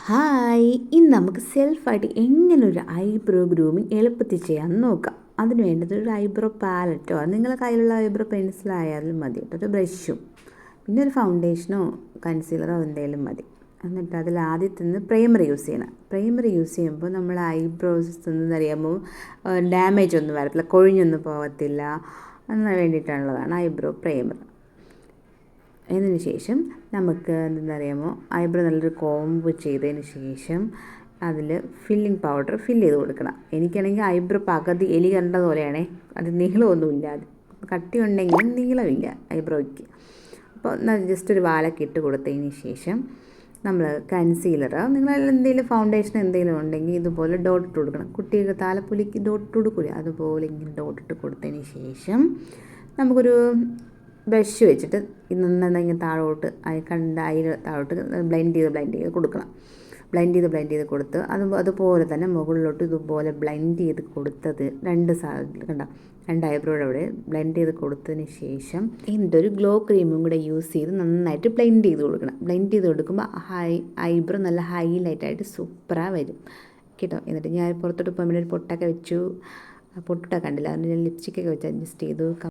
Hi, ഇന്ന് നമുക്ക് സെൽഫായിട്ട് എങ്ങനെ ഒരു ഐബ്രോ ഗ്രൂമിങ് എളുപ്പത്തിൽ ചെയ്യാമെന്ന് നോക്കാം. അതിന് വേണ്ടത് ഒരു ഐബ്രോ പാലറ്റോ നിങ്ങളുടെ കയ്യിലുള്ള ഐബ്രോ പെൻസിലായാലും മതി, ഒരു ബ്രഷും പിന്നെ ഒരു ഫൗണ്ടേഷനോ കൺസീലറോ എന്തെങ്കിലും മതി. എന്നിട്ട് അതിൽ ആദ്യത്തെ നിന്ന് പ്രൈമർ യൂസ് ചെയ്യണം. പ്രൈമർ യൂസ് ചെയ്യുമ്പോൾ നമ്മൾ ഐബ്രോസ് എന്നറിയുമ്പോൾ ഡാമേജ് ഒന്നും വരത്തില്ല, കൊഴിഞ്ഞൊന്നും പോകത്തില്ല. അതിന് വേണ്ടിയിട്ടുള്ളതാണ് ഐബ്രോ പ്രൈമർ. അതിന് ശേഷം നമുക്ക് എന്താണെന്നറിയാമോ, ഐബ്രോ നല്ലൊരു കോംബ് ചെയ്തതിന് ശേഷം അതിൽ ഫില്ലിംഗ് പൗഡർ ഫില്ല് ചെയ്ത് കൊടുക്കണം. എനിക്കാണെങ്കിൽ ഐബ്രോ പകുതി എലി കണ്ടതുപോലെയാണേ, അത് നീളമൊന്നുമില്ല, അത് കട്ടി ഉണ്ടെങ്കിലും നീളമില്ല ഐബ്രോയ്ക്ക്. അപ്പോൾ ജസ്റ്റ് ഒരു വാലൊക്കെ ഇട്ട് കൊടുത്തതിന് ശേഷം നമ്മൾ കൺസീലർ, നിങ്ങൾ എന്തെങ്കിലും ഫൗണ്ടേഷൻ എന്തെങ്കിലും ഉണ്ടെങ്കിൽ ഇതുപോലെ ഡോട്ട് ഇട്ട് കൊടുക്കണം. കുട്ടികൾക്ക് താലപ്പൊലിക്ക് ഡോട്ട് ഇട്ട് കൊടുക്കില്ല, അതുപോലെ ഇങ്ങനെ ഡോട്ട് ഇട്ട് കൊടുത്തതിന് ശേഷം നമുക്കൊരു ബ്രഷ് വെച്ചിട്ട് നന്നായി താഴോട്ട് താഴോട്ട് ബ്ലെൻഡ് ചെയ്ത് കൊടുക്കണം. ബ്ലെൻഡ് ചെയ്ത് കൊടുത്ത് അതുപോലെ തന്നെ മുകളിലോട്ട് ഇതുപോലെ ബ്ലെൻഡ് ചെയ്ത് കൊടുത്തത് രണ്ട് ഐബ്രോയുടെ അവിടെ ബ്ലെൻഡ് ചെയ്ത് കൊടുത്തതിന് ശേഷം ഒരു ഗ്ലോ ക്രീമും കൂടെ യൂസ് ചെയ്ത് നന്നായിട്ട് ബ്ലെൻഡ് ചെയ്ത് കൊടുക്കണം. ബ്ലെൻഡ് ചെയ്ത് കൊടുക്കുമ്പോൾ ഐബ്രോ നല്ല ഹൈലൈറ്റായിട്ട് സൂപ്പറായി വരും കേട്ടോ. എന്നിട്ട് ഞാൻ പുറത്തോട്ട് പോകുമ്പോൾ ഒരു പൊട്ടൊക്കെ വെച്ചു, പൊട്ടൊക്കെ കണ്ടില്ല, അതിന് ലിപ്സ്റ്റിക്കൊക്കെ വെച്ച് അഡ്ജസ്റ്റ് ചെയ്തു.